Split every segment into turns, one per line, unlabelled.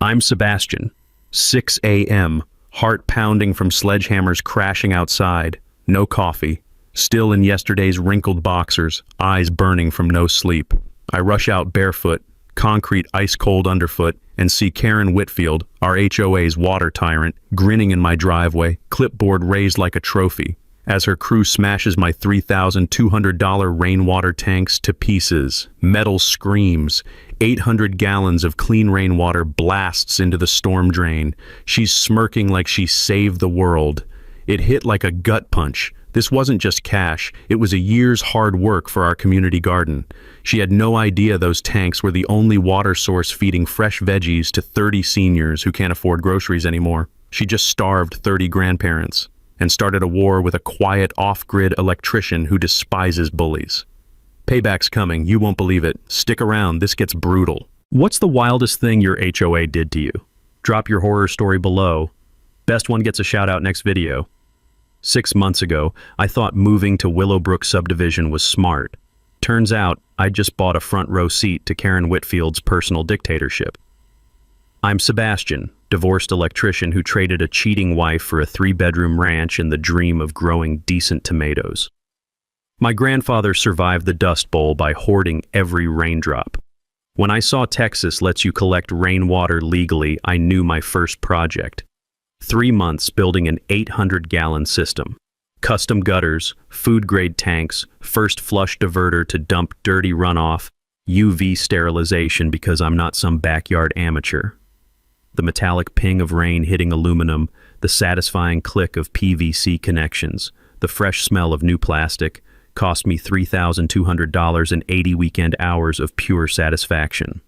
I'm Sebastian. 6 a.m., heart pounding from sledgehammers crashing outside. No coffee. Still in yesterday's wrinkled boxers, eyes burning from no sleep. I rush out barefoot, concrete ice-cold underfoot, and see Karen Whitfield, our HOA's water tyrant, grinning in my driveway, clipboard raised like a trophy, as her crew smashes my $3,200 rainwater tanks to pieces. Metal screams. 800 gallons of clean rainwater blasts into the storm drain. She's smirking like she saved the world. It hit like a gut punch. This wasn't just cash, it was a year's hard work for our community garden. She had no idea those tanks were the only water source feeding fresh veggies to 30 seniors who can't afford groceries anymore. She just starved 30 grandparents and started a war with a quiet off-grid electrician who despises bullies. Payback's coming, you won't believe it. Stick around, this gets brutal. What's the wildest thing your HOA did to you? Drop your horror story below. Best one gets a shout out next video. 6 months ago, I thought moving to Willowbrook subdivision was smart. Turns out, I just bought a front row seat to Karen Whitfield's personal dictatorship. I'm Sebastian, divorced electrician who traded a cheating wife for a 3-bedroom ranch and the dream of growing decent tomatoes. My grandfather survived the Dust Bowl by hoarding every raindrop. When I saw Texas lets you collect rainwater legally, I knew my first project. 3 months building an 800-gallon system. Custom gutters, food-grade tanks, first flush diverter to dump dirty runoff, UV sterilization because I'm not some backyard amateur. The metallic ping of rain hitting aluminum, the satisfying click of PVC connections, the fresh smell of new plastic, cost me $3,200 and 80 weekend hours of pure satisfaction.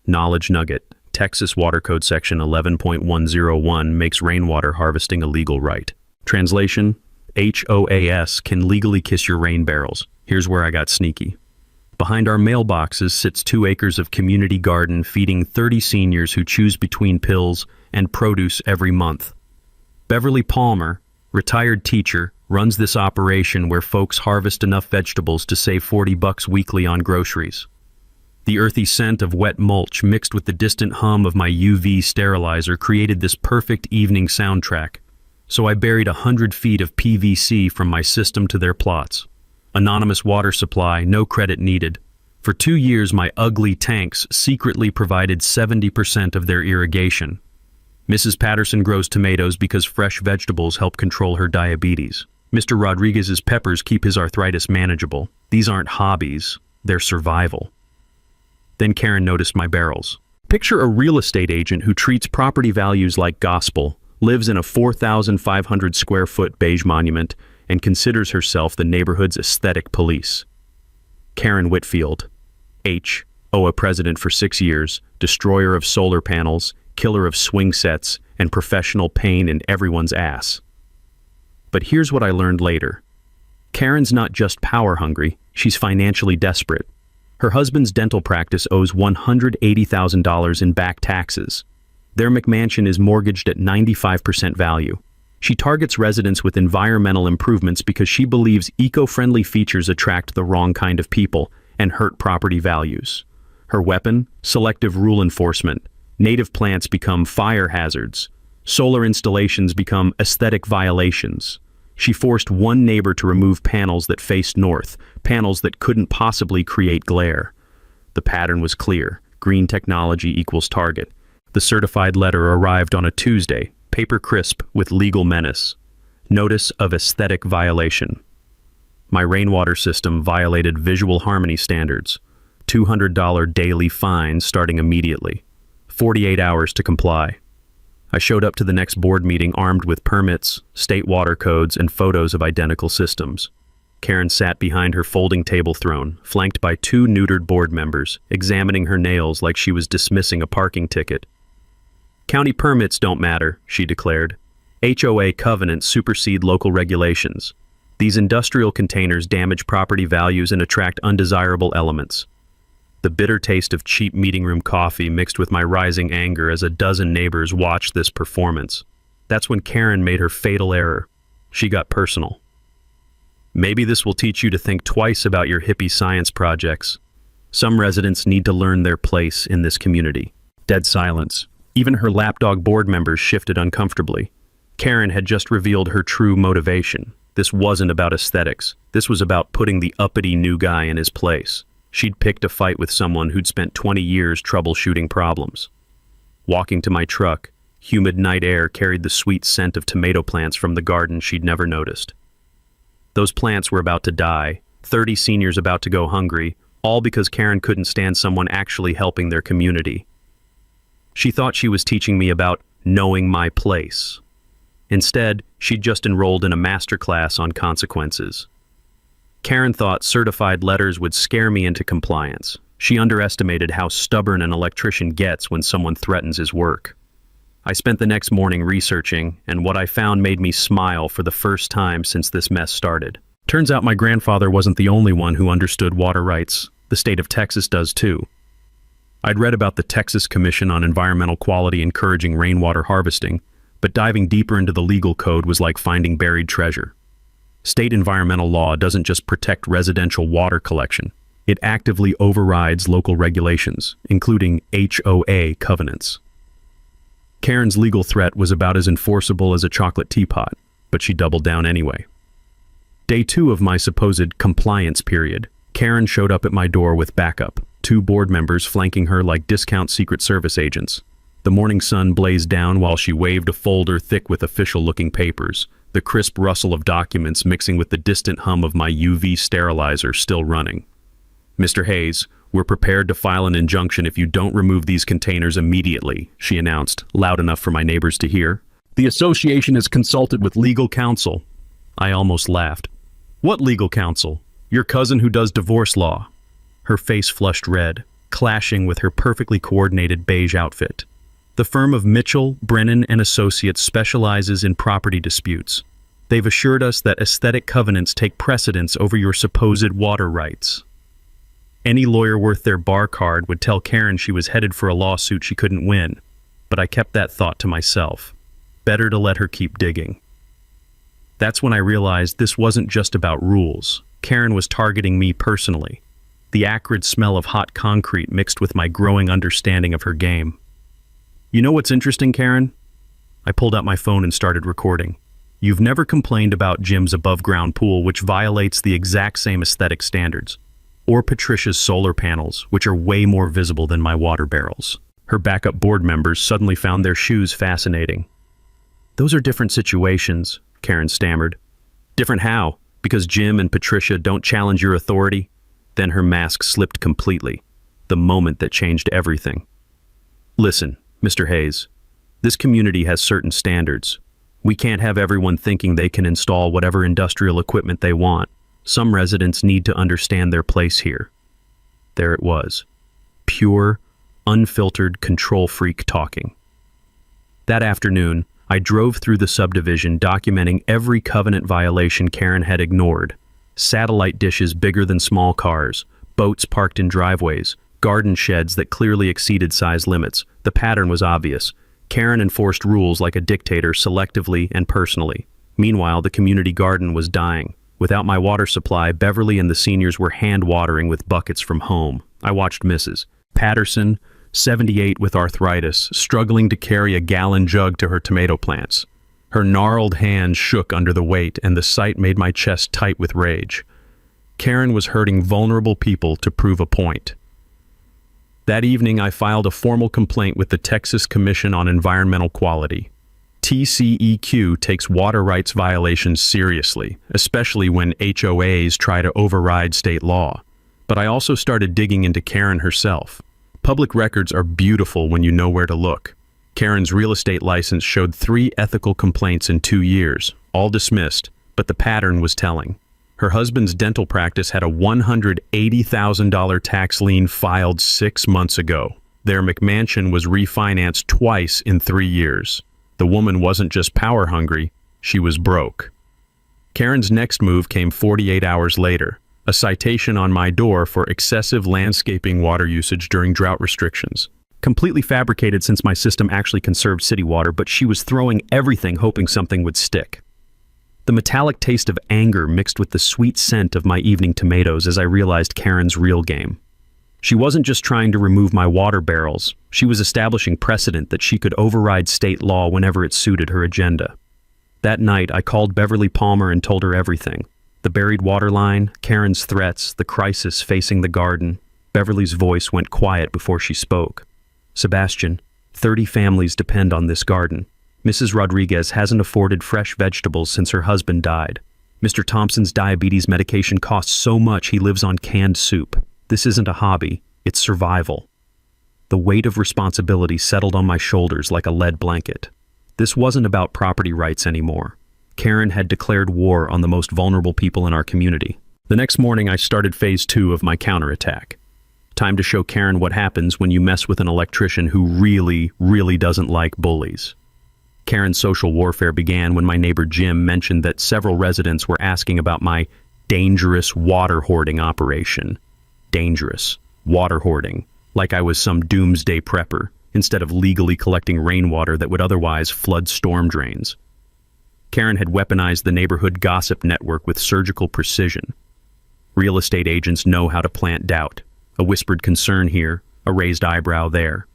Knowledge nugget. Texas Water Code Section 11.101 makes rainwater harvesting a legal right. Translation: HOAS can legally kiss your rain barrels. Here's where I got sneaky. Behind our mailboxes sits 2 acres of community garden feeding 30 seniors who choose between pills and produce every month. Beverly Palmer, retired teacher, runs this operation where folks harvest enough vegetables to save $40 weekly on groceries. The earthy scent of wet mulch mixed with the distant hum of my UV sterilizer created this perfect evening soundtrack, so I buried 100 feet of PVC from my system to their plots. Anonymous water supply, no credit needed. For 2 years, my ugly tanks secretly provided 70% of their irrigation. Mrs. Patterson grows tomatoes because fresh vegetables help control her diabetes. Mr. Rodriguez's peppers keep his arthritis manageable. These aren't hobbies, they're survival. Then Karen noticed my barrels. Picture a real estate agent who treats property values like gospel, lives in a 4,500 square foot beige monument, and considers herself the neighborhood's aesthetic police. Karen Whitfield, HOA president for 6 years, destroyer of solar panels, killer of swing sets, and professional pain in everyone's ass. But here's what I learned later. Karen's not just power hungry, she's financially desperate. Her husband's dental practice owes $180,000 in back taxes. Their McMansion is mortgaged at 95% value. She targets residents with environmental improvements because she believes eco-friendly features attract the wrong kind of people and hurt property values. Her weapon? Selective rule enforcement. Native plants become fire hazards. Solar installations become aesthetic violations. She forced one neighbor to remove panels that faced north, panels that couldn't possibly create glare. The pattern was clear. Green technology equals target. The certified letter arrived on a Tuesday, paper crisp with legal menace. Notice of aesthetic violation. My rainwater system violated visual harmony standards. $200 daily fine starting immediately. 48 hours to comply. I showed up to the next board meeting armed with permits, state water codes, and photos of identical systems. Karen sat behind her folding table throne, flanked by 2 neutered board members, examining her nails like she was dismissing a parking ticket. County permits don't matter, she declared. HOA covenants supersede local regulations. These industrial containers damage property values and attract undesirable elements. The bitter taste of cheap meeting room coffee mixed with my rising anger as a dozen neighbors watched this performance. That's when Karen made her fatal error. She got personal. Maybe this will teach you to think twice about your hippie science projects. Some residents need to learn their place in this community. Dead silence. Even her lapdog board members shifted uncomfortably. Karen had just revealed her true motivation. This wasn't about aesthetics. This was about putting the uppity new guy in his place. She'd picked a fight with someone who'd spent 20 years troubleshooting problems. Walking to my truck, humid night air carried the sweet scent of tomato plants from the garden she'd never noticed. Those plants were about to die, 30 seniors about to go hungry, all because Karen couldn't stand someone actually helping their community. She thought she was teaching me about knowing my place. Instead, she'd just enrolled in a master class on consequences. Karen thought certified letters would scare me into compliance. She underestimated how stubborn an electrician gets when someone threatens his work. I spent the next morning researching, and what I found made me smile for the first time since this mess started. Turns out my grandfather wasn't the only one who understood water rights. The state of Texas does too. I'd read about the Texas Commission on Environmental Quality encouraging rainwater harvesting, but diving deeper into the legal code was like finding buried treasure. State environmental law doesn't just protect residential water collection. It actively overrides local regulations, including HOA covenants. Karen's legal threat was about as enforceable as a chocolate teapot, but she doubled down anyway. Day 2 of my supposed compliance period, Karen showed up at my door with backup, 2 board members flanking her like discount Secret Service agents. The morning sun blazed down while she waved a folder thick with official-looking papers, the crisp rustle of documents mixing with the distant hum of my UV sterilizer still running. "Mr. Hayes, we're prepared to file an injunction if you don't remove these containers immediately," she announced, loud enough for my neighbors to hear. "The association has consulted with legal counsel." I almost laughed. "What legal counsel? Your cousin who does divorce law." Her face flushed red, clashing with her perfectly coordinated beige outfit. "The firm of Mitchell, Brennan and Associates specializes in property disputes. They've assured us that aesthetic covenants take precedence over your supposed water rights." Any lawyer worth their bar card would tell Karen she was headed for a lawsuit she couldn't win, but I kept that thought to myself. Better to let her keep digging. That's when I realized this wasn't just about rules. Karen was targeting me personally. The acrid smell of hot concrete mixed with my growing understanding of her game. "You know what's interesting, Karen?" I pulled out my phone and started recording. "You've never complained about Jim's above-ground pool, which violates the exact same aesthetic standards. Or Patricia's solar panels, which are way more visible than my water barrels." Her backup board members suddenly found their shoes fascinating. "Those are different situations," Karen stammered. "Different how? Because Jim and Patricia don't challenge your authority?" Then her mask slipped completely, the moment that changed everything. "Listen, Mr. Hayes, this community has certain standards. We can't have everyone thinking they can install whatever industrial equipment they want. Some residents need to understand their place here." There it was. Pure, unfiltered control freak talking. That afternoon, I drove through the subdivision documenting every covenant violation Karen had ignored. Satellite dishes bigger than small cars, boats parked in driveways, garden sheds that clearly exceeded size limits. The pattern was obvious. Karen enforced rules like a dictator selectively and personally. Meanwhile, the community garden was dying. Without my water supply, Beverly and the seniors were hand-watering with buckets from home. I watched Mrs. Patterson, 78 with arthritis, struggling to carry a gallon jug to her tomato plants. Her gnarled hands shook under the weight, and the sight made my chest tight with rage. Karen was hurting vulnerable people to prove a point. That evening, I filed a formal complaint with the Texas Commission on Environmental Quality. TCEQ takes water rights violations seriously, especially when HOAs try to override state law. But I also started digging into Karen herself. Public records are beautiful when you know where to look. Karen's real estate license showed 3 ethical complaints in 2 years, all dismissed, but the pattern was telling. Her husband's dental practice had a $180,000 tax lien filed 6 months ago. Their McMansion was refinanced twice in 3 years. The woman wasn't just power hungry, she was broke. Karen's next move came 48 hours later, a citation on my door for excessive landscaping water usage during drought restrictions. Completely fabricated since my system actually conserved city water, but she was throwing everything hoping something would stick. The metallic taste of anger mixed with the sweet scent of my evening tomatoes as I realized Karen's real game. She wasn't just trying to remove my water barrels, she was establishing precedent that she could override state law whenever it suited her agenda. That night, I called Beverly Palmer and told her everything. The buried water line, Karen's threats, the crisis facing the garden. Beverly's voice went quiet before she spoke. Sebastian, 30 families depend on this garden. Mrs. Rodriguez hasn't afforded fresh vegetables since her husband died. Mr. Thompson's diabetes medication costs so much he lives on canned soup. This isn't a hobby, it's survival. The weight of responsibility settled on my shoulders like a lead blanket. This wasn't about property rights anymore. Karen had declared war on the most vulnerable people in our community. The next morning, I started phase 2 of my counterattack. Time to show Karen what happens when you mess with an electrician who really doesn't like bullies. Karen's social warfare began when my neighbor Jim mentioned that several residents were asking about my dangerous water hoarding operation. Dangerous water hoarding, like I was some doomsday prepper, instead of legally collecting rainwater that would otherwise flood storm drains. Karen had weaponized the neighborhood gossip network with surgical precision. Real estate agents know how to plant doubt, a whispered concern here, a raised eyebrow there.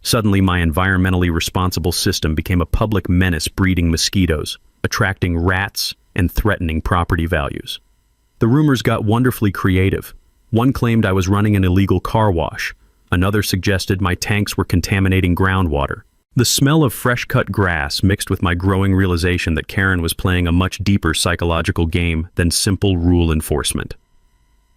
Suddenly, my environmentally responsible system became a public menace breeding mosquitoes, attracting rats, and threatening property values. The rumors got wonderfully creative. One claimed I was running an illegal car wash. Another suggested my tanks were contaminating groundwater. The smell of fresh-cut grass mixed with my growing realization that Karen was playing a much deeper psychological game than simple rule enforcement.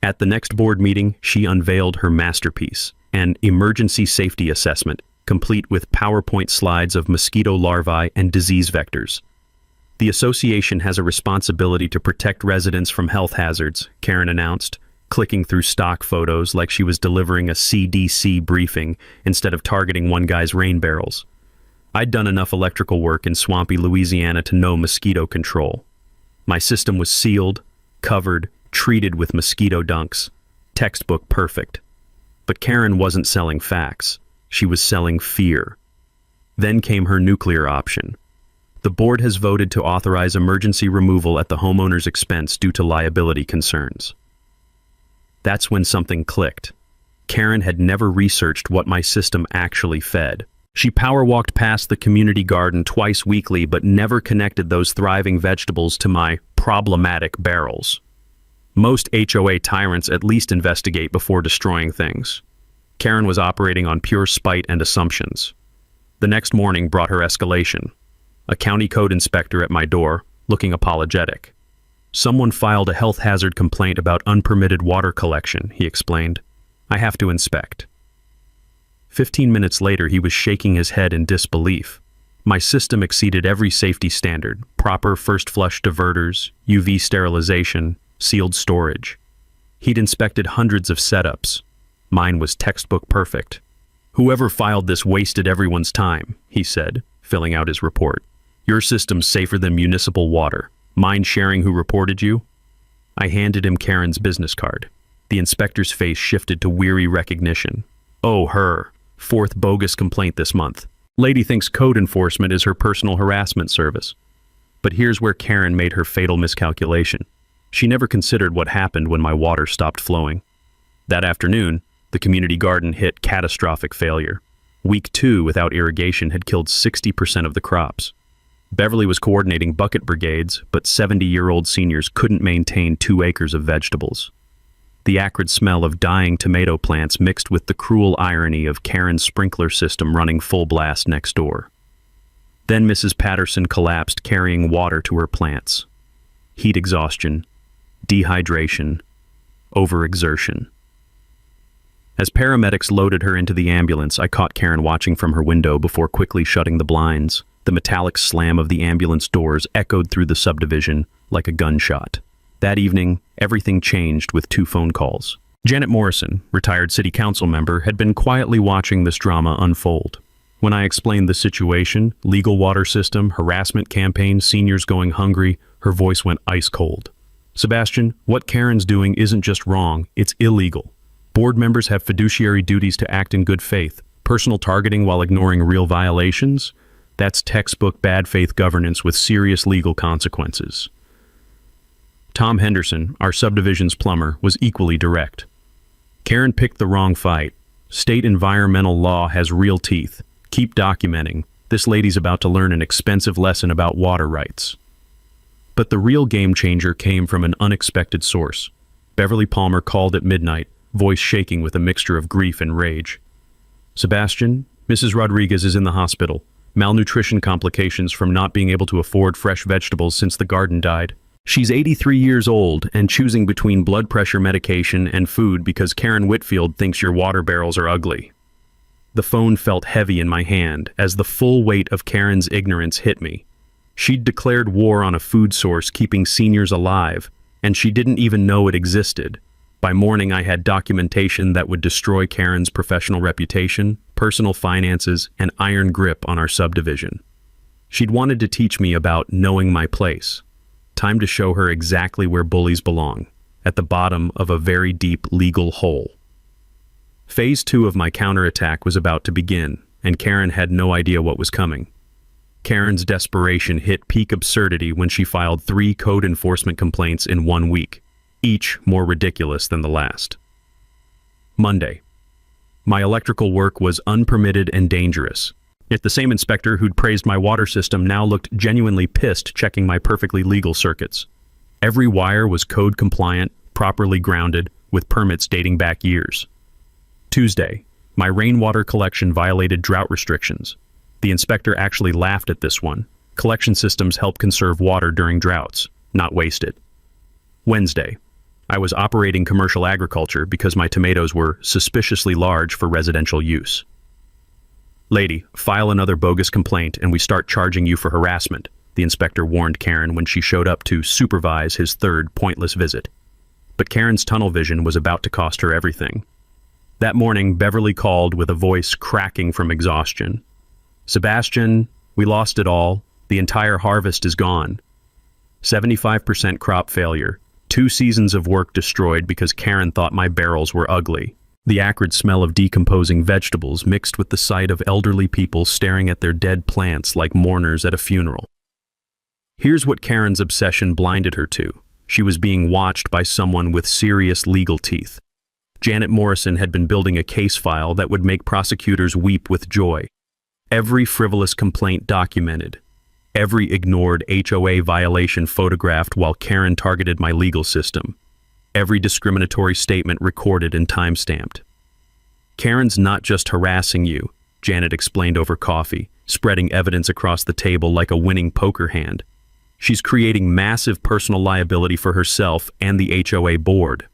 At the next board meeting, she unveiled her masterpiece, an emergency safety assessment, complete with PowerPoint slides of mosquito larvae and disease vectors. The association has a responsibility to protect residents from health hazards, Karen announced, clicking through stock photos like she was delivering a CDC briefing instead of targeting one guy's rain barrels. I'd done enough electrical work in swampy Louisiana to know mosquito control. My system was sealed, covered, treated with mosquito dunks. Textbook perfect. But Karen wasn't selling facts. She was selling fear. Then came her nuclear option. The board has voted to authorize emergency removal at the homeowner's expense due to liability concerns. That's when something clicked. Karen had never researched what my system actually fed. She power-walked past the community garden twice weekly but never connected those thriving vegetables to my problematic barrels. Most HOA tyrants at least investigate before destroying things. Karen was operating on pure spite and assumptions. The next morning brought her escalation. A county code inspector at my door, looking apologetic. Someone filed a health hazard complaint about unpermitted water collection, he explained. I have to inspect. 15 minutes later, he was shaking his head in disbelief. My system exceeded every safety standard: proper first flush diverters, UV sterilization, sealed storage. He'd inspected hundreds of setups. Mine was textbook perfect. Whoever filed this wasted everyone's time, he said, filling out his report. Your system's safer than municipal water. Mind sharing who reported you? I handed him Karen's business card. The inspector's face shifted to weary recognition. Oh, her. 4th bogus complaint this month. Lady thinks code enforcement is her personal harassment service. But here's where Karen made her fatal miscalculation. She never considered what happened when my water stopped flowing. That afternoon, the community garden hit catastrophic failure. Week 2 without irrigation had killed 60% of the crops. Beverly was coordinating bucket brigades, but 70-year-old seniors couldn't maintain 2 acres of vegetables. The acrid smell of dying tomato plants mixed with the cruel irony of Karen's sprinkler system running full blast next door. Then Mrs. Patterson collapsed, carrying water to her plants. Heat exhaustion, dehydration, overexertion. As paramedics loaded her into the ambulance, I caught Karen watching from her window before quickly shutting the blinds. The metallic slam of the ambulance doors echoed through the subdivision like a gunshot. That evening, everything changed with 2 phone calls. Janet Morrison, retired city council member, had been quietly watching this drama unfold. When I explained the situation, legal water system, harassment campaign, seniors going hungry, her voice went ice cold. Sebastian, what Karen's doing isn't just wrong, it's illegal. Board members have fiduciary duties to act in good faith. Personal targeting while ignoring real violations? That's textbook bad faith governance with serious legal consequences. Tom Henderson, our subdivision's plumber, was equally direct. Karen picked the wrong fight. State environmental law has real teeth. Keep documenting. This lady's about to learn an expensive lesson about water rights. But the real game changer came from an unexpected source. Beverly Palmer called at midnight, voice shaking with a mixture of grief and rage. Sebastian, Mrs. Rodriguez is in the hospital. Malnutrition complications from not being able to afford fresh vegetables since the garden died. She's 83 years old and choosing between blood pressure medication and food because Karen Whitfield thinks your water barrels are ugly. The phone felt heavy in my hand as the full weight of Karen's ignorance hit me. She'd declared war on a food source keeping seniors alive, and she didn't even know it existed. By morning, I had documentation that would destroy Karen's professional reputation, personal finances, and iron grip on our subdivision. She'd wanted to teach me about knowing my place. Time to show her exactly where bullies belong, at the bottom of a very deep legal hole. Phase 2 of my counterattack was about to begin, and Karen had no idea what was coming. Karen's desperation hit peak absurdity when she filed 3 code enforcement complaints in 1 week, each more ridiculous than the last. Monday. My electrical work was unpermitted and dangerous. Yet the same inspector who'd praised my water system now looked genuinely pissed checking my perfectly legal circuits. Every wire was code compliant, properly grounded, with permits dating back years. Tuesday, my rainwater collection violated drought restrictions. The inspector actually laughed at this one. Collection systems help conserve water during droughts, not waste it. Wednesday, I was operating commercial agriculture because my tomatoes were suspiciously large for residential use. Lady, file another bogus complaint and we start charging you for harassment, the inspector warned Karen when she showed up to supervise his third pointless visit. But Karen's tunnel vision was about to cost her everything. That morning, Beverly called with a voice cracking from exhaustion. Sebastian, we lost it all. The entire harvest is gone. 75% crop failure. 2 seasons of work destroyed because Karen thought my barrels were ugly. The acrid smell of decomposing vegetables mixed with the sight of elderly people staring at their dead plants like mourners at a funeral. Here's what Karen's obsession blinded her to. She was being watched by someone with serious legal teeth. Janet Morrison had been building a case file that would make prosecutors weep with joy. Every frivolous complaint documented. Every ignored HOA violation photographed while Karen targeted my legal system. Every discriminatory statement recorded and time-stamped. Karen's not just harassing you, Janet explained over coffee, spreading evidence across the table like a winning poker hand. She's creating massive personal liability for herself and the HOA board.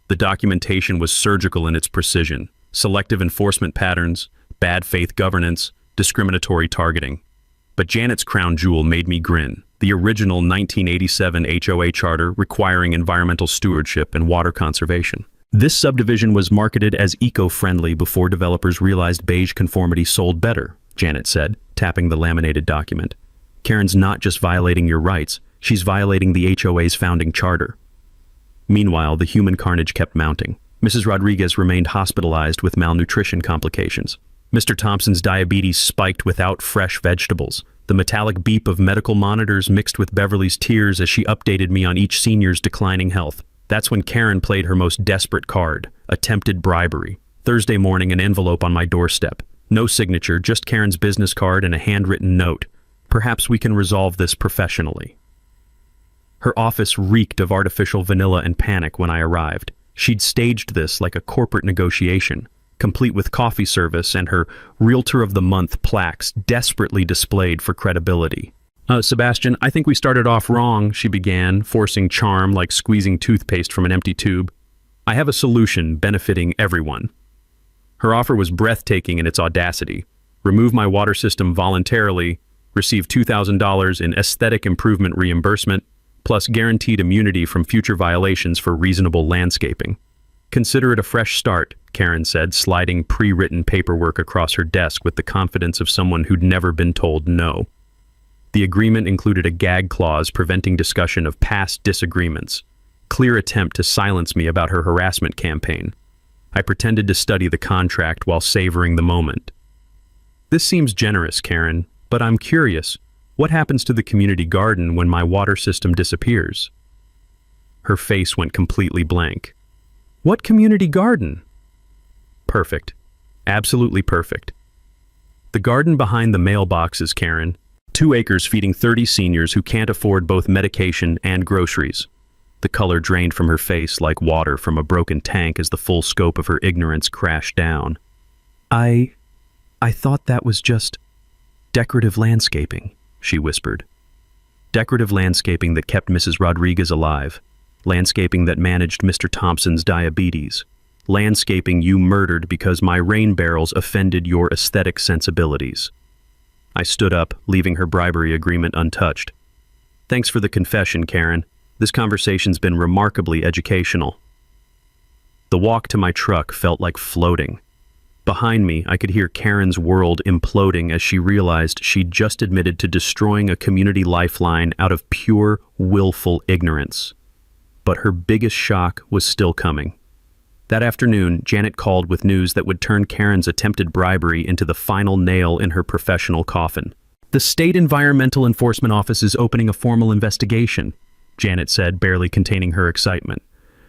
The documentation was surgical in its precision. Selective enforcement patterns, bad faith governance, discriminatory targeting. But Janet's crown jewel made me grin. The original 1987 HOA charter requiring environmental stewardship and water conservation. This subdivision was marketed as eco-friendly before developers realized beige conformity sold better, Janet said, tapping the laminated document. Karen's not just violating your rights, she's violating the HOA's founding charter. Meanwhile, the human carnage kept mounting. Mrs. Rodriguez remained hospitalized with malnutrition complications. Mr. Thompson's diabetes spiked without fresh vegetables. The metallic beep of medical monitors mixed with Beverly's tears as she updated me on each senior's declining health. That's when Karen played her most desperate card, attempted bribery. Thursday morning, an envelope on my doorstep. No signature, just Karen's business card and a handwritten note. Perhaps we can resolve this professionally. Her office reeked of artificial vanilla and panic when I arrived. She'd staged this like a corporate negotiation, complete with coffee service and her Realtor of the Month plaques desperately displayed for credibility. Sebastian, I think we started off wrong, she began, forcing charm like squeezing toothpaste from an empty tube. I have a solution benefiting everyone. Her offer was breathtaking in its audacity. Remove my water system voluntarily, receive $2,000 in aesthetic improvement reimbursement, plus guaranteed immunity from future violations for reasonable landscaping. Consider it a fresh start, Karen said, sliding pre-written paperwork across her desk with the confidence of someone who'd never been told no. The agreement included a gag clause preventing discussion of past disagreements, clear attempt to silence me about her harassment campaign. I pretended to study the contract while savoring the moment. This seems generous, Karen, but I'm curious. What happens to the community garden when my water system disappears? Her face went completely blank. What community garden? Perfect. Absolutely perfect. The garden behind the mailboxes, Karen. 2 acres feeding 30 seniors who can't afford both medication and groceries. The color drained from her face like water from a broken tank as the full scope of her ignorance crashed down. I thought that was just decorative landscaping, she whispered. Decorative landscaping that kept Mrs. Rodriguez alive. Landscaping that managed Mr. Thompson's diabetes. Landscaping you murdered because my rain barrels offended your aesthetic sensibilities. I stood up, leaving her bribery agreement untouched. Thanks for the confession, Karen. This conversation's been remarkably educational. The walk to my truck felt like floating. Behind me, I could hear Karen's world imploding as she realized she'd just admitted to destroying a community lifeline out of pure, willful ignorance. But her biggest shock was still coming. That afternoon, Janet called with news that would turn Karen's attempted bribery into the final nail in her professional coffin. The State Environmental Enforcement Office is opening a formal investigation, Janet said, barely containing her excitement.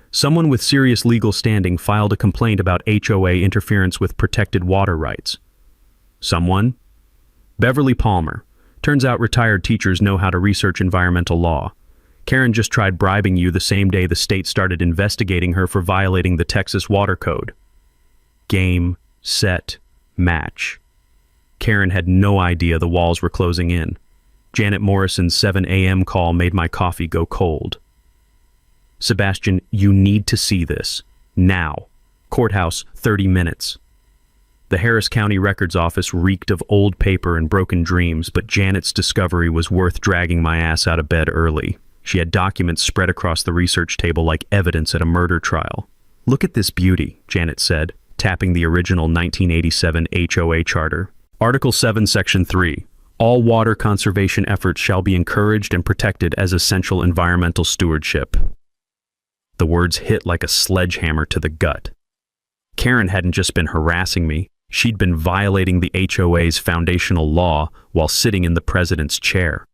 Someone with serious legal standing filed a complaint about HOA interference with protected water rights. Someone? Beverly Palmer. Turns out retired teachers know how to research environmental law. Karen just tried bribing you the same day the state started investigating her for violating the Texas Water Code. Game, set, match. Karen had no idea the walls were closing in. Janet Morrison's 7 a.m. call made my coffee go cold. Sebastian, you need to see this. Now. Courthouse, 30 minutes. The Harris County Records Office reeked of old paper and broken dreams, but Janet's discovery was worth dragging my ass out of bed early. She had documents spread across the research table like evidence at a murder trial. Look at this beauty, Janet said, tapping the original 1987 HOA charter. Article 7, Section 3. All water conservation efforts shall be encouraged and protected as essential environmental stewardship. The words hit like a sledgehammer to the gut. Karen hadn't just been harassing me, she'd been violating the HOA's foundational law while sitting in the president's chair.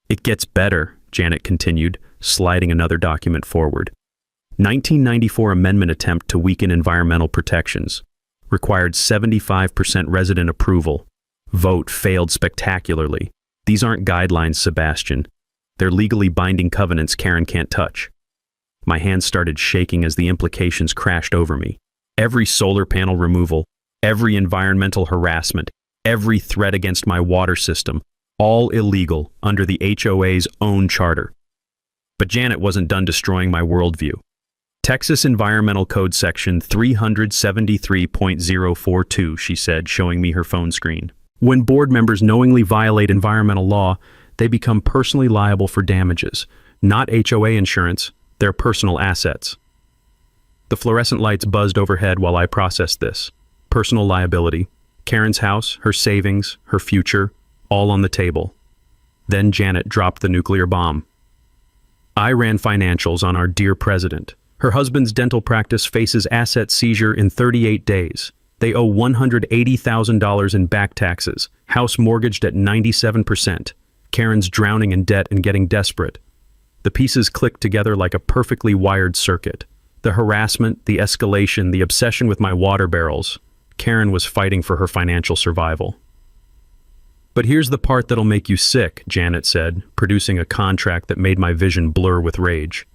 It gets better, Janet continued, sliding another document forward. 1994 amendment attempt to weaken environmental protections. Required 75% resident approval. Vote failed spectacularly. These aren't guidelines, Sebastian. They're legally binding covenants Karen can't touch. My hands started shaking as the implications crashed over me. Every solar panel removal, every environmental harassment, every threat against my water system, all illegal under the HOA's own charter. But Janet wasn't done destroying my worldview. Texas Environmental Code Section 373.042, she said, showing me her phone screen. When board members knowingly violate environmental law, they become personally liable for damages, not HOA insurance, their personal assets. The fluorescent lights buzzed overhead while I processed this. Personal liability, Karen's house, her savings, her future, all on the table. Then Janet dropped the nuclear bomb. I ran financials on our dear president. Her husband's dental practice faces asset seizure in 38 days. They owe $180,000 in back taxes, house mortgaged at 97%. Karen's drowning in debt and getting desperate. The pieces clicked together like a perfectly wired circuit. The harassment, the escalation, the obsession with my water barrels. Karen was fighting for her financial survival. But here's the part that'll make you sick, Janet said, producing a contract that made my vision blur with rage.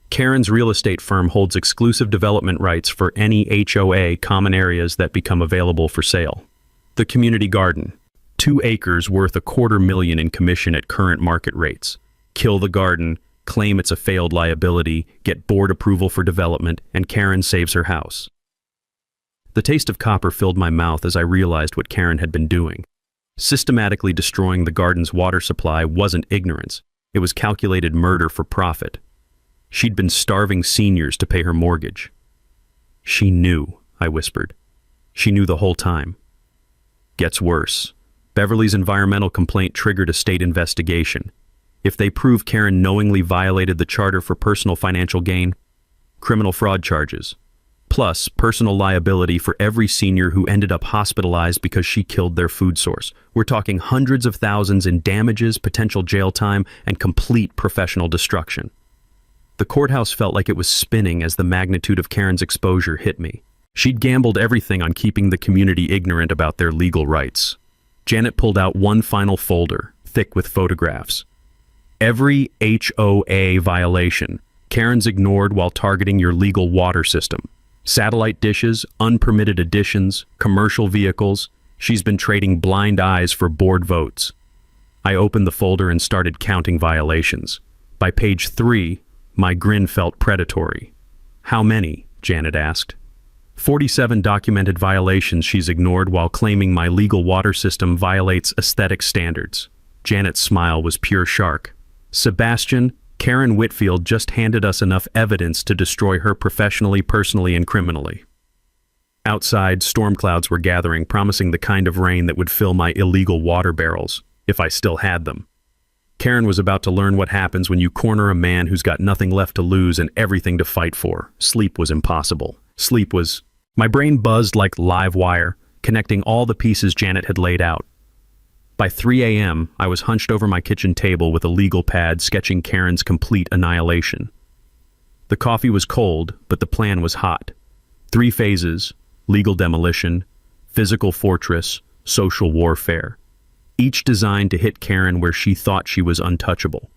Karen's real estate firm holds exclusive development rights for any HOA common areas that become available for sale. The community garden. 2 acres worth $250,000 in commission at current market rates. Kill the garden, claim it's a failed liability, get board approval for development, and Karen saves her house. The taste of copper filled my mouth as I realized what Karen had been doing. Systematically destroying the garden's water supply wasn't ignorance. It was calculated murder for profit. She'd been starving seniors to pay her mortgage. She knew, I whispered. She knew the whole time. Gets worse. Beverly's environmental complaint triggered a state investigation. If they prove Karen knowingly violated the charter for personal financial gain, criminal fraud charges, plus personal liability for every senior who ended up hospitalized because she killed their food source. We're talking hundreds of thousands in damages, potential jail time, and complete professional destruction. The courthouse felt like it was spinning as the magnitude of Karen's exposure hit me. She'd gambled everything on keeping the community ignorant about their legal rights. Janet pulled out one final folder, thick with photographs. Every HOA violation Karen's ignored while targeting your legal water system. Satellite dishes, unpermitted additions, commercial vehicles. She's been trading blind eyes for board votes. I opened the folder and started counting violations. By page 3, my grin felt predatory. "How many?" Janet asked. 47 documented violations she's ignored while claiming my legal water system violates aesthetic standards. Janet's smile was pure shark. "Sebastian, Karen Whitfield just handed us enough evidence to destroy her professionally, personally, and criminally." Outside, storm clouds were gathering, promising the kind of rain that would fill my illegal water barrels, if I still had them. Karen was about to learn what happens when you corner a man who's got nothing left to lose and everything to fight for. Sleep was impossible. My brain buzzed like live wire, connecting all the pieces Janet had laid out. By 3 a.m., I was hunched over my kitchen table with a legal pad sketching Karen's complete annihilation. The coffee was cold, but the plan was hot. 3 phases: legal demolition, physical fortress, social warfare. Each designed to hit Karen where she thought she was untouchable.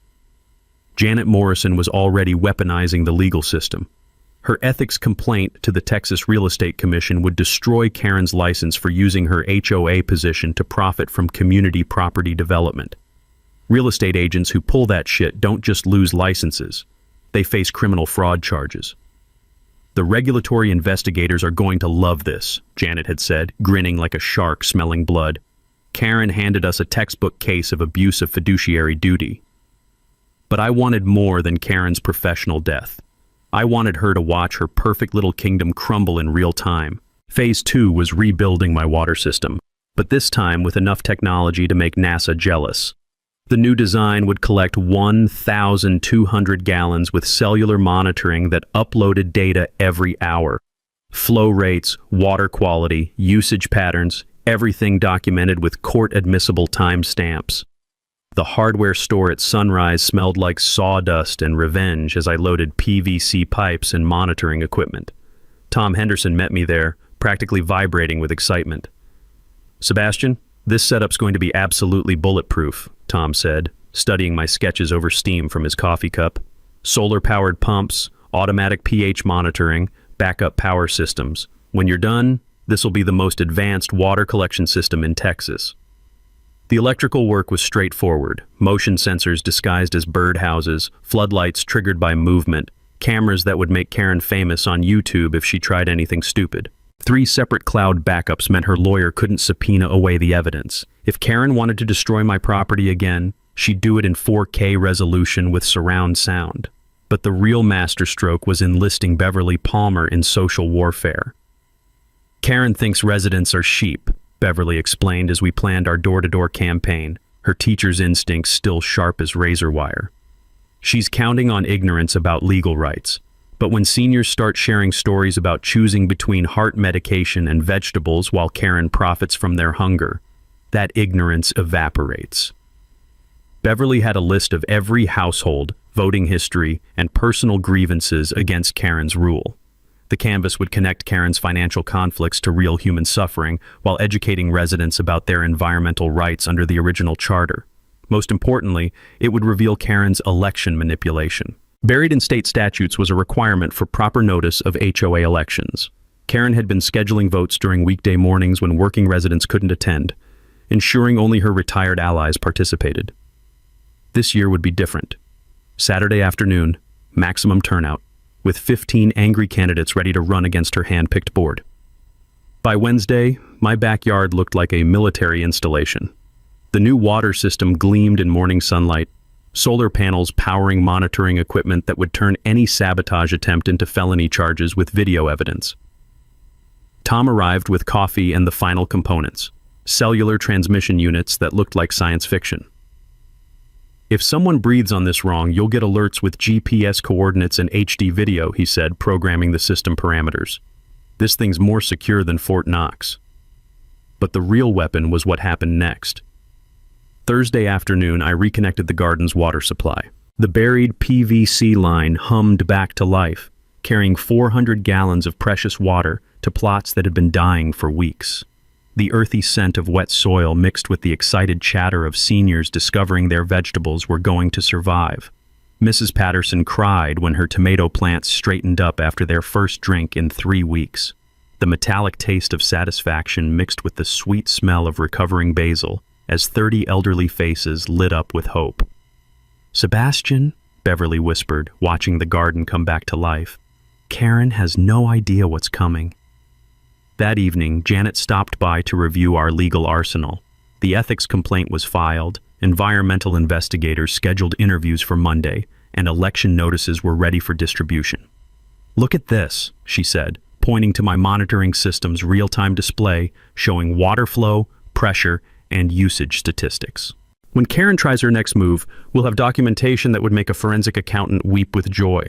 Janet Morrison was already weaponizing the legal system. Her ethics complaint to the Texas Real Estate Commission would destroy Karen's license for using her HOA position to profit from community property development. Real estate agents who pull that shit don't just lose licenses. They face criminal fraud charges. "The regulatory investigators are going to love this," Janet had said, grinning like a shark smelling blood. Karen handed us a textbook case of abuse of fiduciary duty. But I wanted more than Karen's professional death. I wanted her to watch her perfect little kingdom crumble in real time. Phase 2 was rebuilding my water system, but this time with enough technology to make NASA jealous. The new design would collect 1,200 gallons with cellular monitoring that uploaded data every hour. Flow rates, water quality, usage patterns, everything documented with court-admissible timestamps. The hardware store at Sunrise smelled like sawdust and revenge as I loaded PVC pipes and monitoring equipment. Tom Henderson met me there, practically vibrating with excitement. "Sebastian, this setup's going to be absolutely bulletproof," Tom said, studying my sketches over steam from his coffee cup. "Solar-powered pumps, automatic pH monitoring, backup power systems. When you're done, this'll be the most advanced water collection system in Texas." The electrical work was straightforward: motion sensors disguised as birdhouses, floodlights triggered by movement, cameras that would make Karen famous on YouTube if she tried anything stupid. 3 separate cloud backups meant her lawyer couldn't subpoena away the evidence. If Karen wanted to destroy my property again, she'd do it in 4K resolution with surround sound. But the real masterstroke was enlisting Beverly Palmer in social warfare. "Karen thinks residents are sheep," Beverly explained as we planned our door-to-door campaign, her teacher's instincts still sharp as razor wire. "She's counting on ignorance about legal rights. But when seniors start sharing stories about choosing between heart medication and vegetables while Karen profits from their hunger, that ignorance evaporates." Beverly had a list of every household, voting history, and personal grievances against Karen's rule. The canvas would connect Karen's financial conflicts to real human suffering while educating residents about their environmental rights under the original charter. Most importantly, it would reveal Karen's election manipulation. Buried in state statutes was a requirement for proper notice of HOA elections. Karen had been scheduling votes during weekday mornings when working residents couldn't attend, ensuring only her retired allies participated. This year would be different. Saturday afternoon, maximum turnout, with 15 angry candidates ready to run against her hand-picked board. By Wednesday, my backyard looked like a military installation. The new water system gleamed in morning sunlight, solar panels powering monitoring equipment that would turn any sabotage attempt into felony charges with video evidence. Tom arrived with coffee and the final components, cellular transmission units that looked like science fiction. "If someone breathes on this wrong, you'll get alerts with GPS coordinates and HD video," he said, programming the system parameters. "This thing's more secure than Fort Knox." But the real weapon was what happened next. Thursday afternoon, I reconnected the garden's water supply. The buried PVC line hummed back to life, carrying 400 gallons of precious water to plots that had been dying for weeks. The earthy scent of wet soil mixed with the excited chatter of seniors discovering their vegetables were going to survive. Mrs. Patterson cried when her tomato plants straightened up after their first drink in 3 weeks. The metallic taste of satisfaction mixed with the sweet smell of recovering basil as 30 elderly faces lit up with hope. "Sebastian," Beverly whispered, watching the garden come back to life, "Karen has no idea what's coming." That evening, Janet stopped by to review our legal arsenal. The ethics complaint was filed, environmental investigators scheduled interviews for Monday, and election notices were ready for distribution. "Look at this," she said, pointing to my monitoring system's real-time display showing water flow, pressure, and usage statistics. When Karen tries her next move, we'll have documentation that would make a forensic accountant weep with joy.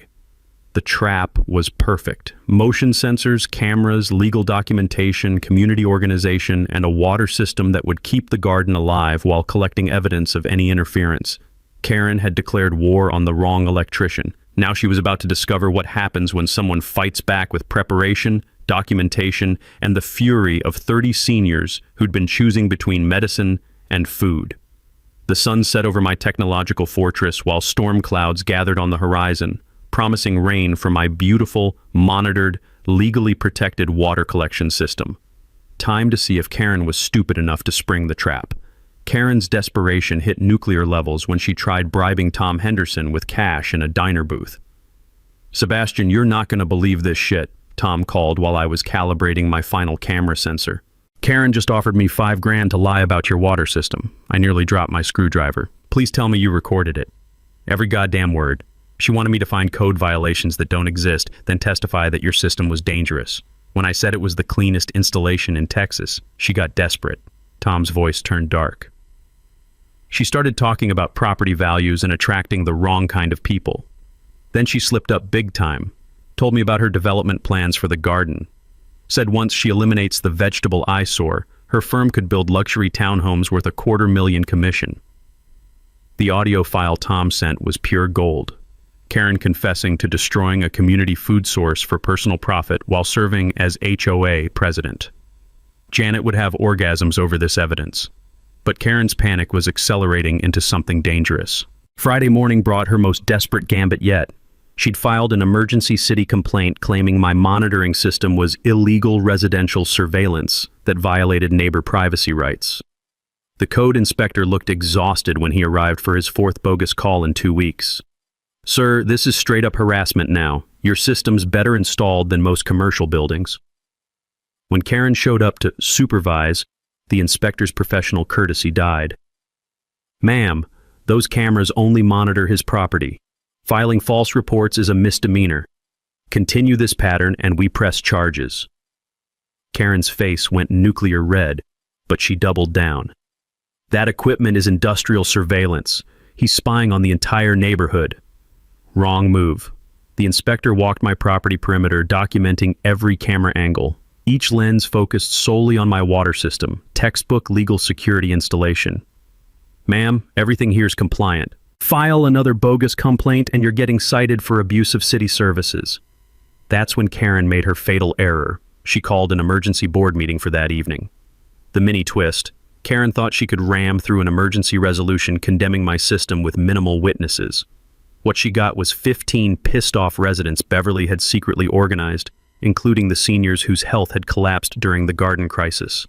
The trap was perfect. Motion sensors, cameras, legal documentation, community organization, and a water system that would keep the garden alive while collecting evidence of any interference. Karen had declared war on the wrong electrician. Now she was about to discover what happens when someone fights back with preparation, documentation, and the fury of 30 seniors who'd been choosing between medicine and food. The sun set over my technological fortress while storm clouds gathered on the horizon, promising rain for my beautiful, monitored, legally protected water collection system. Time to see if Karen was stupid enough to spring the trap. Karen's desperation hit nuclear levels when she tried bribing Tom Henderson with cash in a diner booth. "Sebastian, you're not going to believe this shit," Tom called while I was calibrating my final camera sensor. "Karen just offered me $5,000 to lie about your water system." I nearly dropped my screwdriver. "Please tell me you recorded it." "Every goddamn word. She wanted me to find code violations that don't exist, then testify that your system was dangerous. When I said it was the cleanest installation in Texas, she got desperate." Tom's voice turned dark. "She started talking about property values and attracting the wrong kind of people. Then she slipped up big time, told me about her development plans for the garden. Said once she eliminates the vegetable eyesore, her firm could build luxury townhomes worth $250,000 commission." The audio file Tom sent was pure gold. Karen confessing to destroying a community food source for personal profit while serving as HOA president. Janet would have orgasms over this evidence. But Karen's panic was accelerating into something dangerous. Friday morning brought her most desperate gambit yet. She'd filed an emergency city complaint claiming my monitoring system was illegal residential surveillance that violated neighbor privacy rights. The code inspector looked exhausted when he arrived for his 4th bogus call in 2 weeks. "Sir, this is straight-up harassment now. Your system's better installed than most commercial buildings." When Karen showed up to supervise, the inspector's professional courtesy died. "Ma'am, those cameras only monitor his property. Filing false reports is a misdemeanor. Continue this pattern and we press charges." Karen's face went nuclear red, but she doubled down. "That equipment is industrial surveillance. He's spying on the entire neighborhood." Wrong move. The inspector walked my property perimeter, documenting every camera angle. Each lens focused solely on my water system, textbook legal security installation. "Ma'am, everything here's compliant. File another bogus complaint and you're getting cited for abuse of city services." That's when Karen made her fatal error. She called an emergency board meeting for that evening. The mini twist: Karen thought she could ram through an emergency resolution condemning my system with minimal witnesses. What she got was 15 pissed-off residents Beverly had secretly organized, including the seniors whose health had collapsed during the garden crisis.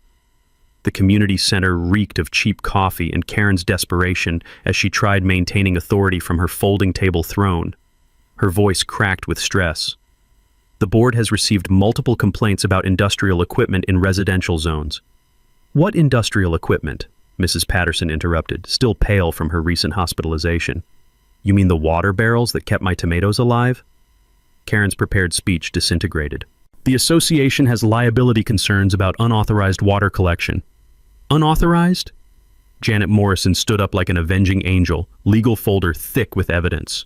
The community center reeked of cheap coffee and Karen's desperation as she tried maintaining authority from her folding table throne. Her voice cracked with stress. "The board has received multiple complaints about industrial equipment in residential zones." "What industrial equipment?" Mrs. Patterson interrupted, still pale from her recent hospitalization. "You mean the water barrels that kept my tomatoes alive?" Karen's prepared speech disintegrated. "The association has liability concerns about unauthorized water collection." "Unauthorized?" Janet Morrison stood up like an avenging angel, legal folder thick with evidence.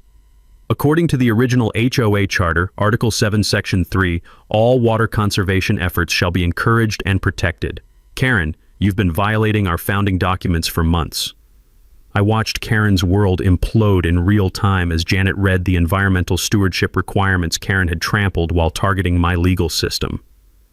"According to the original HOA Charter, Article 7, Section 3, all water conservation efforts shall be encouraged and protected. Karen, you've been violating our founding documents for months." I I watched Karen's world implode in real time as Janet read the environmental stewardship requirements Karen had trampled while targeting my legal system.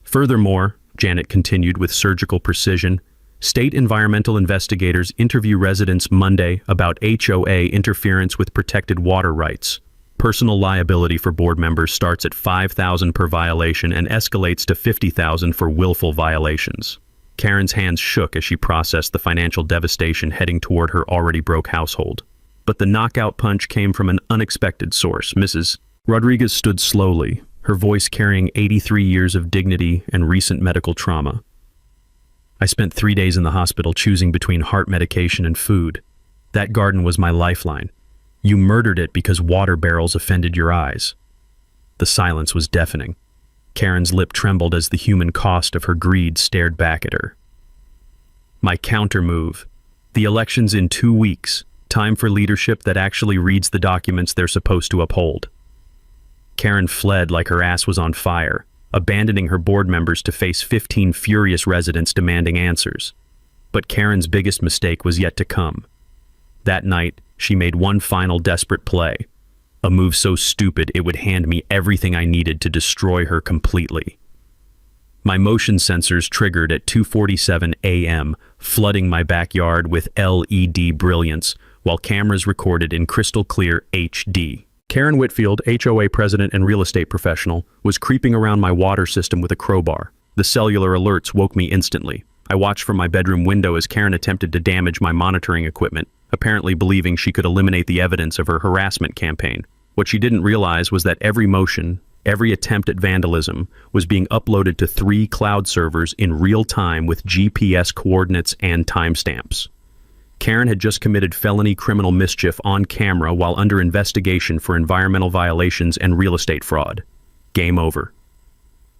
Furthermore, Janet continued with surgical precision, state environmental investigators interview residents Monday about HOA interference with protected water rights. Personal liability for board members starts at $5,000 per violation and escalates to $50,000 for willful violations. Karen's hands shook as she processed the financial devastation heading toward her already broke household. But the knockout punch came from an unexpected source. Mrs. Rodriguez stood slowly, her voice carrying 83 years of dignity and recent medical trauma. I spent 3 days in the hospital choosing between heart medication and food. That garden was my lifeline. You murdered it because water barrels offended your eyes. The silence was deafening. Karen's lip trembled as the human cost of her greed stared back at her. My counter-move. The election's in 2 weeks. Time for leadership that actually reads the documents they're supposed to uphold. Karen fled like her ass was on fire, abandoning her board members to face 15 furious residents demanding answers. But Karen's biggest mistake was yet to come. That night, she made one final desperate play. A move so stupid it would hand me everything I needed to destroy her completely. My motion sensors triggered at 2:47 a.m., flooding my backyard with LED brilliance, while cameras recorded in crystal clear HD. Karen Whitfield, HOA president and real estate professional, was creeping around my water system with a crowbar. The cellular alerts woke me instantly. I watched from my bedroom window as Karen attempted to damage my monitoring equipment, apparently believing she could eliminate the evidence of her harassment campaign. What she didn't realize was that every motion, every attempt at vandalism, was being uploaded to 3 cloud servers in real time with GPS coordinates and timestamps. Karen had just committed felony criminal mischief on camera while under investigation for environmental violations and real estate fraud. Game over.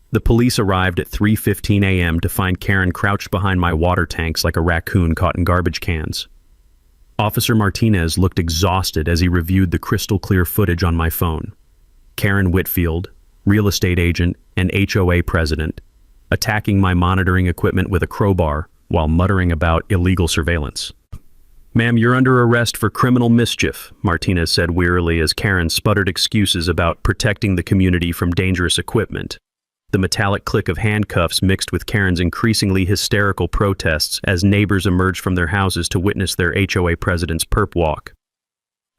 The police arrived at 3:15 a.m. to find Karen crouched behind my water tanks like a raccoon caught in garbage cans. Officer Martinez looked exhausted as he reviewed the crystal clear footage on my phone. Karen Whitfield, real estate agent and HOA president, attacking my monitoring equipment with a crowbar while muttering about illegal surveillance. "Ma'am, you're under arrest for criminal mischief," Martinez said wearily as Karen sputtered excuses about protecting the community from dangerous equipment. The metallic click of handcuffs mixed with Karen's increasingly hysterical protests as neighbors emerged from their houses to witness their HOA president's perp walk.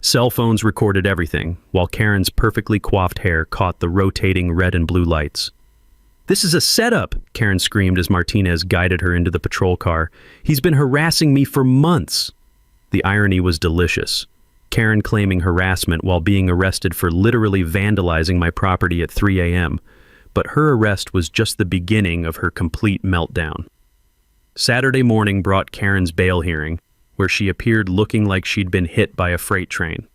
Cell phones recorded everything, while Karen's perfectly coiffed hair caught the rotating red and blue lights. "This is a setup," Karen screamed as Martinez guided her into the patrol car. "He's been harassing me for months." The irony was delicious. Karen claiming harassment while being arrested for literally vandalizing my property at 3 a.m., but her arrest was just the beginning of her complete meltdown. Saturday morning brought Karen's bail hearing, where she appeared looking like she'd been hit by a freight train.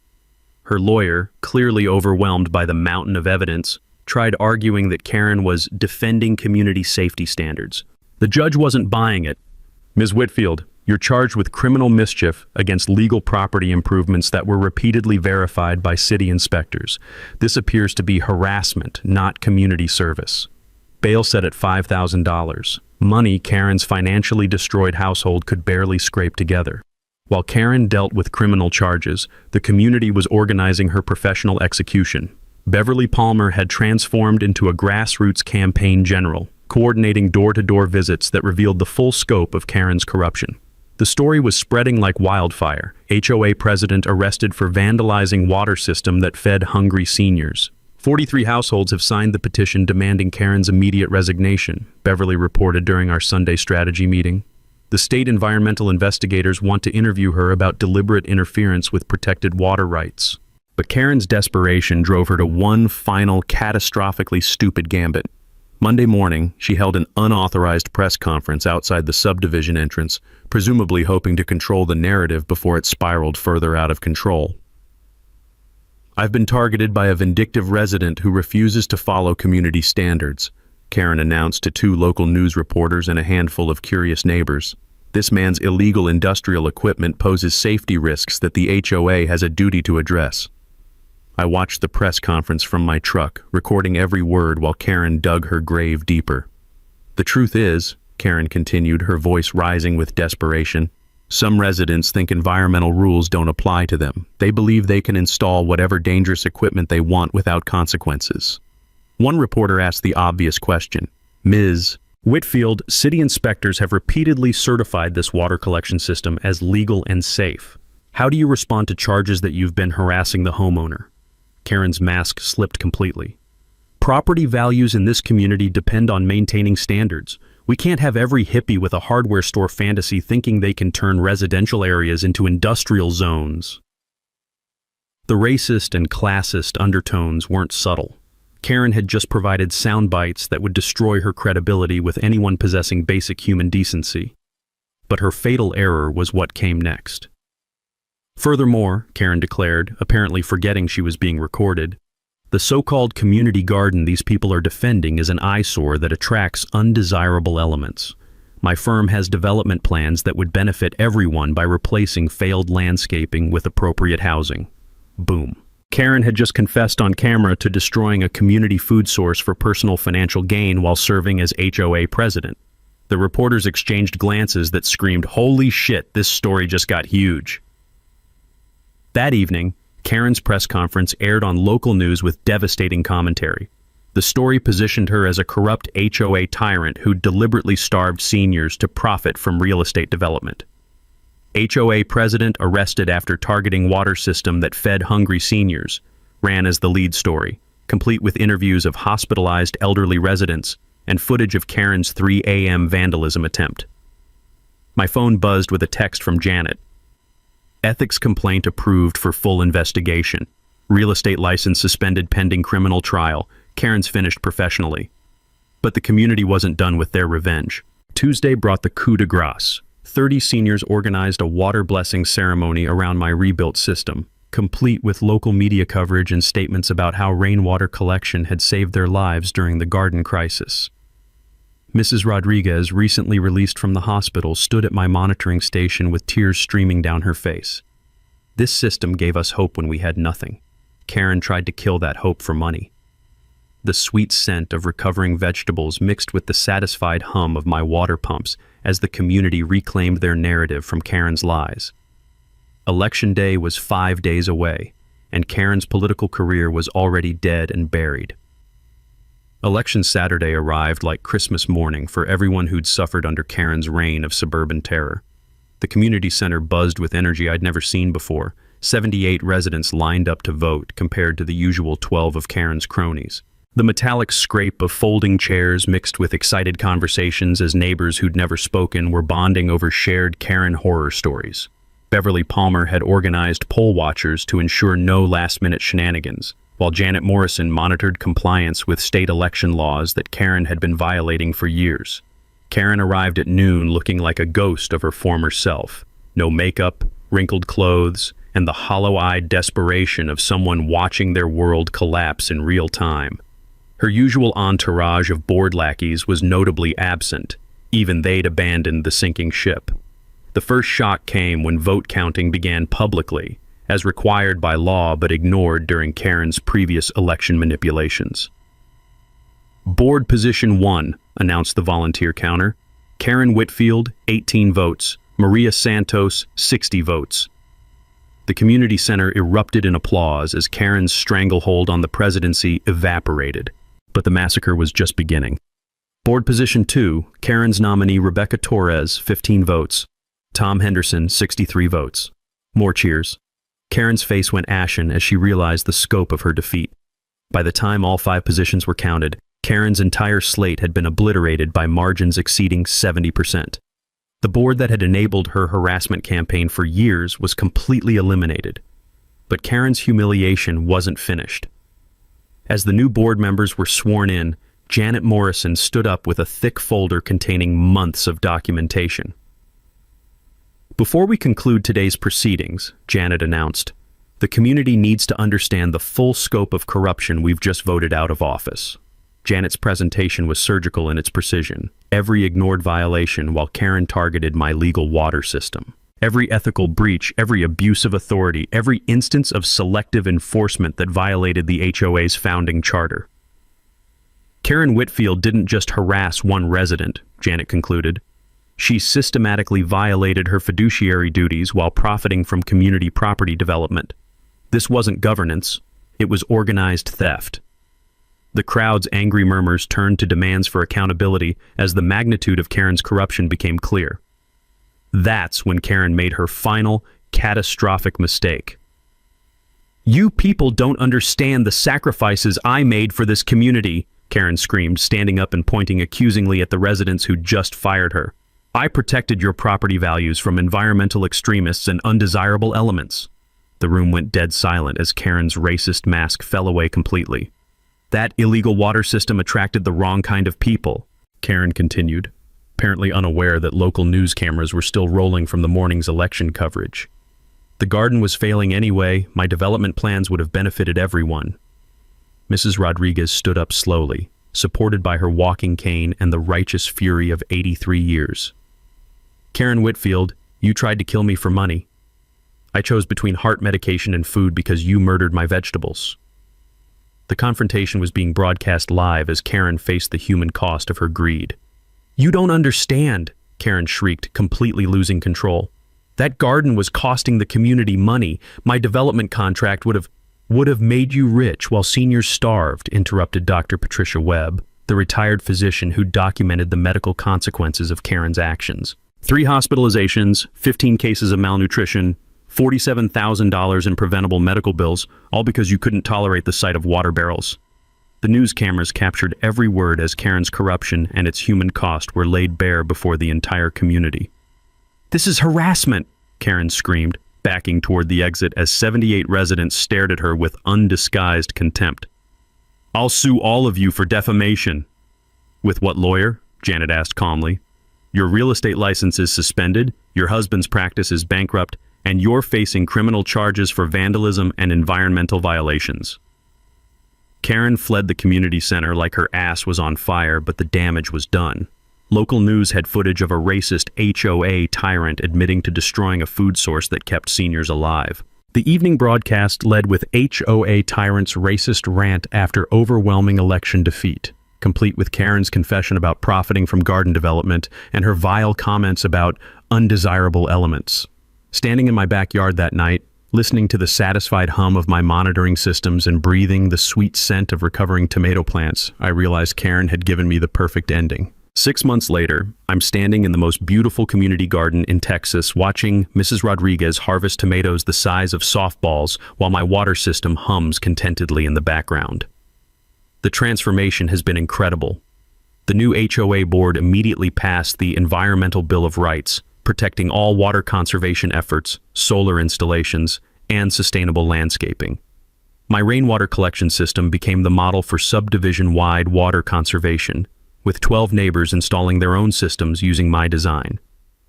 Her lawyer, clearly overwhelmed by the mountain of evidence, tried arguing that Karen was defending community safety standards. The judge wasn't buying it. "Ms. Whitfield, you're charged with criminal mischief against legal property improvements that were repeatedly verified by city inspectors. This appears to be harassment, not community service." Bail set at $5,000. Money Karen's financially destroyed household could barely scrape together. While Karen dealt with criminal charges, the community was organizing her professional execution. Beverly Palmer had transformed into a grassroots campaign general, coordinating door-to-door visits that revealed the full scope of Karen's corruption. The story was spreading like wildfire. HOA president arrested for vandalizing water system that fed hungry seniors. 43 households have signed the petition demanding Karen's immediate resignation, Beverly reported during our Sunday strategy meeting. The state environmental investigators want to interview her about deliberate interference with protected water rights. But Karen's desperation drove her to one final catastrophically stupid gambit. Monday morning, she held an unauthorized press conference outside the subdivision entrance, presumably hoping to control the narrative before it spiraled further out of control. "I've been targeted by a vindictive resident who refuses to follow community standards," Karen announced to 2 local news reporters and a handful of curious neighbors. "This man's illegal industrial equipment poses safety risks that the HOA has a duty to address." I watched the press conference from my truck, recording every word while Karen dug her grave deeper. "The truth is," Karen continued, her voice rising with desperation, Some residents think environmental rules don't apply to them. They believe they can install whatever dangerous equipment they want without consequences. One reporter asked the obvious question, Ms. Whitfield, city inspectors have repeatedly certified this water collection system as legal and safe. How do you respond to charges that you've been harassing the homeowner? Karen's mask slipped completely. Property values in this community depend on maintaining standards. We can't have every hippie with a hardware store fantasy thinking they can turn residential areas into industrial zones. The racist and classist undertones weren't subtle. Karen had just provided sound bites that would destroy her credibility with anyone possessing basic human decency. But her fatal error was what came next. Furthermore, Karen declared, apparently forgetting she was being recorded, the so-called community garden these people are defending is an eyesore that attracts undesirable elements. My firm has development plans that would benefit everyone by replacing failed landscaping with appropriate housing. Boom. Karen had just confessed on camera to destroying a community food source for personal financial gain while serving as HOA president. The reporters exchanged glances that screamed, "Holy shit, this story just got huge." That evening, Karen's press conference aired on local news with devastating commentary. The story positioned her as a corrupt HOA tyrant who deliberately starved seniors to profit from real estate development. HOA president arrested after targeting water system that fed hungry seniors, ran as the lead story, complete with interviews of hospitalized elderly residents and footage of Karen's 3 a.m. vandalism attempt. My phone buzzed with a text from Janet. Ethics complaint approved for full investigation. Real estate license suspended pending criminal trial. Karen's finished professionally. But the community wasn't done with their revenge. Tuesday brought the coup de grace. 30 seniors organized a water blessing ceremony around my rebuilt system, complete with local media coverage and statements about how rainwater collection had saved their lives during the garden crisis. Mrs. Rodriguez, recently released from the hospital, stood at my monitoring station with tears streaming down her face. This system gave us hope when we had nothing. Karen tried to kill that hope for money. The sweet scent of recovering vegetables mixed with the satisfied hum of my water pumps as the community reclaimed their narrative from Karen's lies. Election day was 5 days away, and Karen's political career was already dead and buried. Election Saturday arrived like Christmas morning for everyone who'd suffered under Karen's reign of suburban terror. The community center buzzed with energy I'd never seen before. 78 residents lined up to vote compared to the usual 12 of Karen's cronies. The metallic scrape of folding chairs mixed with excited conversations as neighbors who'd never spoken were bonding over shared Karen horror stories. Beverly Palmer had organized poll watchers to ensure no last-minute shenanigans, while Janet Morrison monitored compliance with state election laws that Karen had been violating for years. Karen arrived at noon looking like a ghost of her former self. No makeup, wrinkled clothes, and the hollow-eyed desperation of someone watching their world collapse in real time. Her usual entourage of bored lackeys was notably absent. Even they'd abandoned the sinking ship. The first shock came when vote counting began publicly, as required by law but ignored during Karen's previous election manipulations. Board position 1, announced the volunteer counter. Karen Whitfield, 18 votes. Maria Santos, 60 votes. The community center erupted in applause as Karen's stranglehold on the presidency evaporated. But the massacre was just beginning. Board position 2, Karen's nominee Rebecca Torres, 15 votes. Tom Henderson, 63 votes. More cheers. Karen's face went ashen as she realized the scope of her defeat. By the time all 5 positions were counted, Karen's entire slate had been obliterated by margins exceeding 70%. The board that had enabled her harassment campaign for years was completely eliminated. But Karen's humiliation wasn't finished. As the new board members were sworn in, Janet Morrison stood up with a thick folder containing months of documentation. Before we conclude today's proceedings, Janet announced, the community needs to understand the full scope of corruption we've just voted out of office. Janet's presentation was surgical in its precision. Every ignored violation while Karen targeted my legal water system. Every ethical breach, every abuse of authority, every instance of selective enforcement that violated the HOA's founding charter. Karen Whitfield didn't just harass one resident, Janet concluded. She systematically violated her fiduciary duties while profiting from community property development. This wasn't governance, it was organized theft. The crowd's angry murmurs turned to demands for accountability as the magnitude of Karen's corruption became clear. That's when Karen made her final, catastrophic mistake. "You people don't understand the sacrifices I made for this community," Karen screamed, standing up and pointing accusingly at the residents who'd just fired her. "I protected your property values from environmental extremists and undesirable elements." The room went dead silent as Karen's racist mask fell away completely. "That illegal water system attracted the wrong kind of people," Karen continued, apparently unaware that local news cameras were still rolling from the morning's election coverage. "The garden was failing anyway. My development plans would have benefited everyone." Mrs. Rodriguez stood up slowly, supported by her walking cane and the righteous fury of 83 years. "Karen Whitfield, you tried to kill me for money. I chose between heart medication and food because you murdered my vegetables." The confrontation was being broadcast live as Karen faced the human cost of her greed. "You don't understand," Karen shrieked, completely losing control. "That garden was costing the community money. My development contract would have made you rich while seniors starved," interrupted Dr. Patricia Webb, the retired physician who documented the medical consequences of Karen's actions. 3 hospitalizations, 15 cases of malnutrition, $47,000 in preventable medical bills, all because you couldn't tolerate the sight of water barrels. The news cameras captured every word as Karen's corruption and its human cost were laid bare before the entire community. "This is harassment," Karen screamed, backing toward the exit as 78 residents stared at her with undisguised contempt. "I'll sue all of you for defamation." "With what lawyer?" Janet asked calmly. "Your real estate license is suspended, your husband's practice is bankrupt, and you're facing criminal charges for vandalism and environmental violations." Karen fled the community center like her ass was on fire, but the damage was done. Local news had footage of a racist HOA tyrant admitting to destroying a food source that kept seniors alive. The evening broadcast led with HOA tyrant's racist rant after overwhelming election defeat, complete with Karen's confession about profiting from garden development and her vile comments about undesirable elements. Standing in my backyard that night, listening to the satisfied hum of my monitoring systems and breathing the sweet scent of recovering tomato plants, I realized Karen had given me the perfect ending. 6 months later, I'm standing in the most beautiful community garden in Texas watching Mrs. Rodriguez harvest tomatoes the size of softballs while my water system hums contentedly in the background. The transformation has been incredible. The new HOA board immediately passed the Environmental Bill of Rights, protecting all water conservation efforts, solar installations, and sustainable landscaping. My rainwater collection system became the model for subdivision-wide water conservation, with 12 neighbors installing their own systems using my design.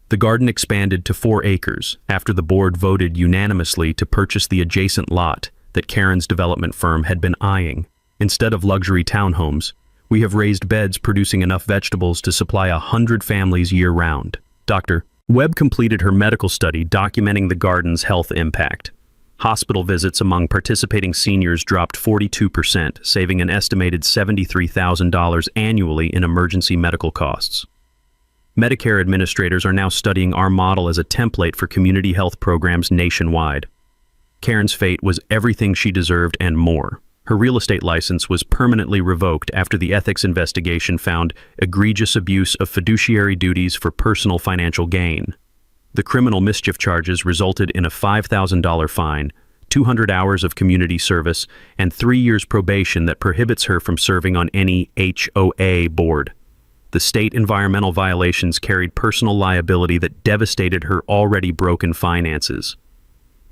The garden expanded to 4 acres after the board voted unanimously to purchase the adjacent lot that Karen's development firm had been eyeing. Instead of luxury townhomes, we have raised beds producing enough vegetables to supply 100 families year-round. Dr. Webb completed her medical study documenting the garden's health impact. Hospital visits among participating seniors dropped 42%, saving an estimated $73,000 annually in emergency medical costs. Medicare administrators are now studying our model as a template for community health programs nationwide. Karen's fate was everything she deserved and more. Her real estate license was permanently revoked after the ethics investigation found egregious abuse of fiduciary duties for personal financial gain. The criminal mischief charges resulted in a $5,000 fine, 200 hours of community service, and 3 years probation that prohibits her from serving on any HOA board. The state environmental violations carried personal liability that devastated her already broken finances.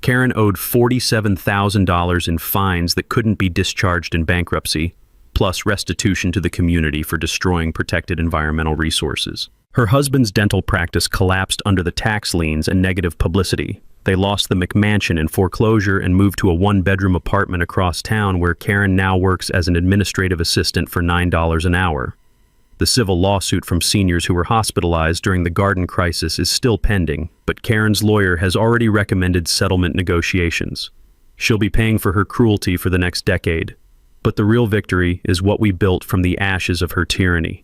Karen owed $47,000 in fines that couldn't be discharged in bankruptcy, plus restitution to the community for destroying protected environmental resources. Her husband's dental practice collapsed under the tax liens and negative publicity. They lost the McMansion in foreclosure and moved to a 1-bedroom apartment across town where Karen now works as an administrative assistant for $9 an hour. The civil lawsuit from seniors who were hospitalized during the garden crisis is still pending, but Karen's lawyer has already recommended settlement negotiations. She'll be paying for her cruelty for the next decade, but the real victory is what we built from the ashes of her tyranny.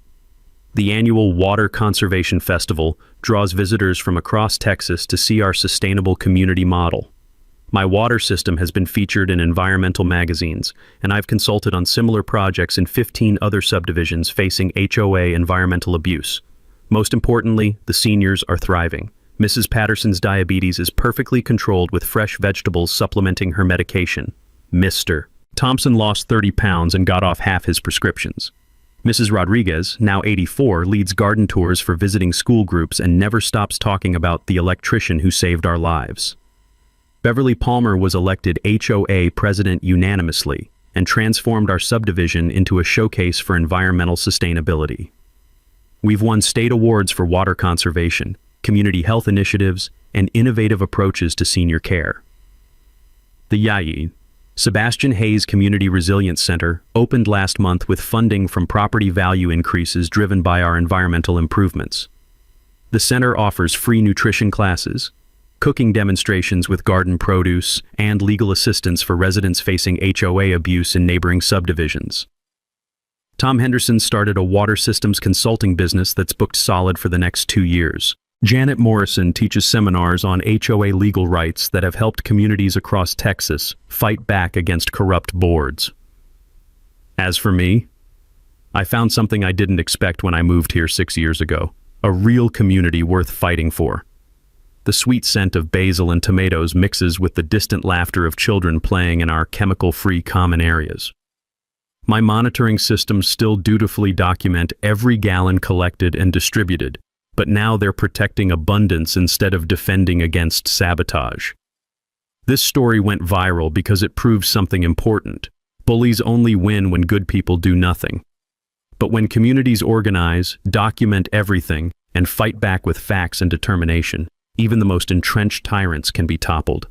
The annual Water Conservation Festival draws visitors from across Texas to see our sustainable community model. My water system has been featured in environmental magazines, and I've consulted on similar projects in 15 other subdivisions facing HOA environmental abuse. Most importantly, the seniors are thriving. Mrs. Patterson's diabetes is perfectly controlled with fresh vegetables supplementing her medication. Mr. Thompson lost 30 pounds and got off half his prescriptions. Mrs. Rodriguez, now 84, leads garden tours for visiting school groups and never stops talking about the electrician who saved our lives. Beverly Palmer was elected HOA president unanimously and transformed our subdivision into a showcase for environmental sustainability. We've won state awards for water conservation, community health initiatives, and innovative approaches to senior care. The Yayi, Sebastian Hayes Community Resilience Center, opened last month with funding from property value increases driven by our environmental improvements. The center offers free nutrition classes, cooking demonstrations with garden produce, and legal assistance for residents facing HOA abuse in neighboring subdivisions. Tom Henderson started a water systems consulting business that's booked solid for the next 2 years. Janet Morrison teaches seminars on HOA legal rights that have helped communities across Texas fight back against corrupt boards. As for me, I found something I didn't expect when I moved here 6 years ago, a real community worth fighting for. The sweet scent of basil and tomatoes mixes with the distant laughter of children playing in our chemical-free common areas. My monitoring systems still dutifully document every gallon collected and distributed, but now they're protecting abundance instead of defending against sabotage. This story went viral because it proves something important. Bullies only win when good people do nothing. But when communities organize, document everything, and fight back with facts and determination, even the most entrenched tyrants can be toppled.